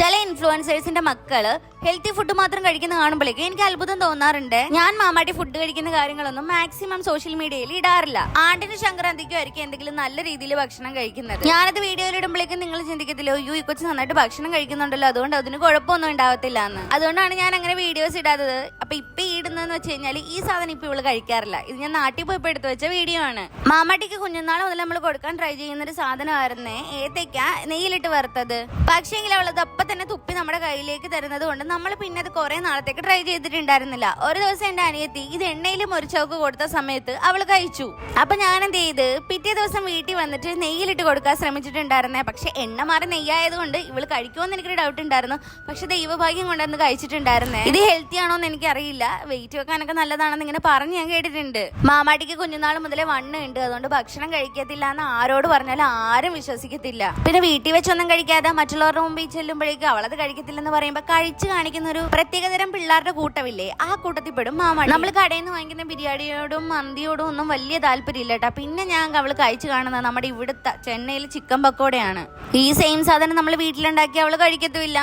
ചില ഇൻഫ്ലുവൻസേഴ്സിന്റെ മക്കള് healthy food മാത്രം കഴിക്കുന്ന കാണുമ്പോഴേക്കും എനിക്ക് അത്ഭുതം തോന്നാറുണ്ട്. ഞാൻ മാമാട്ടി ഫുഡ് കഴിക്കുന്ന കാര്യങ്ങളൊന്നും മാക്സിമം സോഷ്യൽ മീഡിയയിൽ ഇടാറില്ല. ആണ്ടിന് സംക്രാന്തിക്കും ആയിരിക്കും എന്തെങ്കിലും നല്ല രീതിയിൽ ഭക്ഷണം കഴിക്കുന്നത്. ഞാനത് വീഡിയോയിൽ ഇടുമ്പോഴേക്കും നിങ്ങൾ ചിന്തിക്കത്തില്ലോ, ഈ കൊച്ചു നന്നായിട്ട് ഭക്ഷണം കഴിക്കുന്നുണ്ടല്ലോ, അതുകൊണ്ട് അതിന് കുഴപ്പമൊന്നും ഉണ്ടാവത്തില്ല എന്ന്. അതുകൊണ്ടാണ് ഞാൻ അങ്ങനെ വീഡിയോസ് ഇടാത്തത്. അപ്പൊ ഇപ്പൊ ഇടുന്നതെന്ന് വെച്ച് കഴിഞ്ഞാൽ ഈ സാധനം ഇപ്പൊ ഇവള് കഴിക്കാറില്ല. ഇത് ഞാൻ നാട്ടിൽ പോയപ്പോ എടുത്തു വെച്ച വീഡിയോ ആണ്. മാമാട്ടിക്ക് കുഞ്ഞുനാൾ മുതൽ നമ്മൾ കൊടുക്കാൻ ട്രൈ ചെയ്യുന്ന ഒരു സാധനമായിരുന്നേ ഏത്തയ്ക്ക നെയ്യിലിട്ട് വറുത്തത്. പക്ഷേങ്കിൽ അവളത് അപ്പൊ തന്നെ തുപ്പി നമ്മുടെ കയ്യിലേക്ക് തരുന്നത് കൊണ്ട് നമ്മൾ പിന്നെ അത് കുറെ നാളത്തേക്ക് ട്രൈ ചെയ്തിട്ടുണ്ടായിരുന്നില്ല. ഒരു ദിവസം എന്റെ അനിയത്തി ഇത് എണ്ണയിൽ മുറിച്ചോക്ക് കൊടുത്ത സമയത്ത് അവള് കഴിച്ചു. അപ്പൊ ഞാൻ എന്ത് ചെയ്ത് പിറ്റേ ദിവസം വീട്ടിൽ വന്നിട്ട് നെയ്യിലിട്ട് കൊടുക്കാൻ ശ്രമിച്ചിട്ടുണ്ടായിരുന്നേ. പക്ഷെ എണ്ണ മാറി നെയ്യായതുകൊണ്ട് ഇവള് കഴിക്കുമെന്ന് എനിക്കൊരു ഡൗട്ട് ഉണ്ടായിരുന്നു. പക്ഷെ ദൈവഭാഗ്യം കൊണ്ടന്ന് കഴിച്ചിട്ടുണ്ടായിരുന്നേ. ഇത് ഹെൽത്തി ആണോന്ന് എനിക്കറിയില്ല. വെയിറ്റ് വെക്കാനൊക്കെ നല്ലതാണെന്ന് ഇങ്ങനെ പറഞ്ഞ് ഞാൻ കേട്ടിട്ടുണ്ട്. മാമാട്ടിക്ക് കുഞ്ഞുനാൾ മുതലേ വണ്ണം ഉണ്ട്, അതുകൊണ്ട് ഭക്ഷണം കഴിക്കത്തില്ല എന്ന് ആരോട് പറഞ്ഞാലും ആരും വിശ്വസിക്കത്തില്ല. പിന്നെ വീട്ടിൽ വെച്ചൊന്നും കഴിക്കാതെ മറ്റുള്ളവരുടെ മുമ്പിൽ ചെല്ലുമ്പോഴേക്കും അവളത് കഴിക്കത്തില്ലെന്ന് പറയുമ്പോൾ കഴിച്ചു കാണിക്കുന്ന ഒരു പ്രത്യേകതരം പിള്ളേരുടെ കൂട്ടമില്ലേ, ആ കൂട്ടത്തിൽ പെടും മാമാട്ടി. നമ്മൾ കടയിൽ നിന്ന് വാങ്ങിക്കുന്ന ബിരിയാണിയോടും മന്തിയോടും ഒന്നും വലിയ താല്പര്യമില്ല കേട്ടോ. പിന്നെ ഞാൻ അവള് കഴിച്ചു കാണുന്നത് നമ്മുടെ ഇവിടുത്തെ ചെന്നൈയിലെ ചിക്കൻ പക്കോടയാണ്. ഈ സെയിം സാധനം നമ്മൾ വീട്ടിലുണ്ടാക്കി അവള് കഴിക്കത്തുമില്ല.